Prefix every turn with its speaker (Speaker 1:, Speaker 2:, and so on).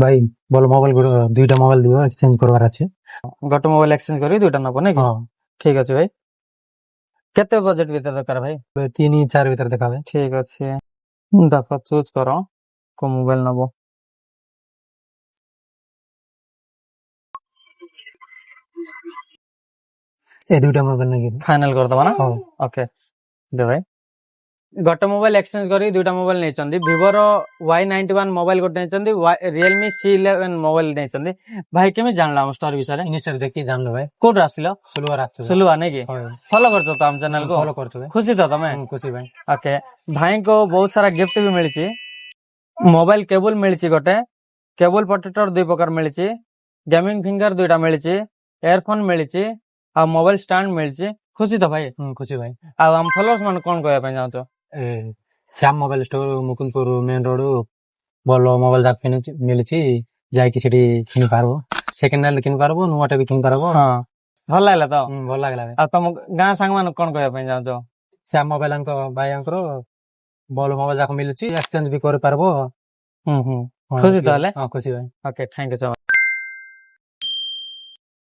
Speaker 1: ভাই বলো মোবাইল দুইটা মোবাইল দিব এক্সচেঞ্জ করবার আছে।
Speaker 2: ଗୋଟେ ମୋବାଇଲ ଏକ୍ସଚେଞ୍ଜ କରି ଦୁଇଟା ନବ ନାଇଁ କି?
Speaker 1: ହଁ
Speaker 2: ଠିକ ଅଛି ଭାଇ। କେତେ ବଜେଟ ଭିତରେ ଦରକାର ଭାଇ?
Speaker 1: 3-4 ଭିତରେ ଦେଖାବେ।
Speaker 2: ଠିକ ଅଛି, ଦେଖ ଚୁଜ କର କୋଉ ମୋବାଇଲ ନବ।
Speaker 1: ଏ ଦୁଇଟା ମୋବାଇଲ ନେଇକି
Speaker 2: ଫାଇନାଲ କରିଦବା ନା?
Speaker 1: ହଁ
Speaker 2: ଓକେ ଦେ ଭାଇ। ଗୋଟେ ମୋବାଇଲ ଏକ୍ସଚେଞ୍ଜ କରି ଦୁଇଟା ମୋବାଇଲ ନେଇଛନ୍ତି। ଭିଭୋର Y91 ମୋବାଇଲ ଗୋଟେ ନେଇଛନ୍ତି, ରିଏଲମି C11 ମୋବାଇଲ ନେଇଛନ୍ତି। ଭାଇ କେମିତି ଜାଣିଲା ଆମ ଷ୍ଟୋରି ବିଷୟରେ?
Speaker 1: ଇନଷ୍ଟାରେ ଦେଖିକି ଜାଣିଲ ଭାଇ।
Speaker 2: କୋଉଠୁ ଆସିଲ?
Speaker 1: ସୁଲୁବାର ଆସିଛି
Speaker 2: ସୁଲୁଆ ନାଇଁ କି?
Speaker 1: ଭାଇ।
Speaker 2: ଫଲୋ କରୁଛ ତ ଆମ ଚ୍ୟାନେଲ କୁ?
Speaker 1: ଫଲୋ କରୁଛୁ ଭାଇ।
Speaker 2: ଖୁସି ତ ତମେ?
Speaker 1: ଖୁସି ଭାଇ।
Speaker 2: ଓକେ, ଭାଇଙ୍କୁ ବହୁତ ସାରା ଗିଫ୍ଟ ବି ମିଳିଛି। ମୋବାଇଲ କେବୁଲ ମିଳିଛି ଗୋଟେ, କେବୁଲ ପ୍ରୋଟେକ୍ଟର 2 ପ୍ରକାର ମିଳିଛି, ଗେମିଂ ଫିଙ୍ଗର 2ଟା ମିଳିଛି, ଇୟରଫୋନ ମିଳିଛି, ଆଉ ମୋବାଇଲ ଷ୍ଟାଣ୍ଡ ମିଳିଛି। ଖୁସି ତ ଭାଇ?
Speaker 1: ଖୁସି ଭାଇ।
Speaker 2: ଆଉ ଆମ ଫଲୋଅର୍ସ ମାନେ କଣ କହିବା ପାଇଁ ଚାହୁଁଛ?
Speaker 1: Shyam mobile store Mukundapur main road ଭଲ ମୋବାଇଲ ଯାକ ମିଳିଛି, ଯାଇକି ସେଠି କିଣି ପାରିବ। ସେକେଣ୍ଡ ହ୍ୟାଣ୍ଡ କିଣି ପାରିବ, ନୂଆଟା ବି କିଣି ପାରିବ।
Speaker 2: ହଁ, ଭଲ ଲାଗିଲା ତ?
Speaker 1: ଭଲ ଲାଗିଲା ଭାଇ।
Speaker 2: ଆଉ ତମ ଗାଁ ସାଙ୍ଗ ମାନଙ୍କୁ କଣ କହିବା ପାଇଁ ଚାହୁଁଛ?
Speaker 1: ଶ୍ୟାମ ମୋବାଇଲ ଭାଇଙ୍କର ଭଲ ମୋବାଇଲ ଯାକ ମିଳୁଛି, ଏକ୍ସଚେଞ୍ଜ ବି କରିପାରିବ।
Speaker 2: ଖୁସି ତ ହେଲେ?
Speaker 1: ହଁ ଖୁସି ଭାଇ।
Speaker 2: Okay, thank you so much.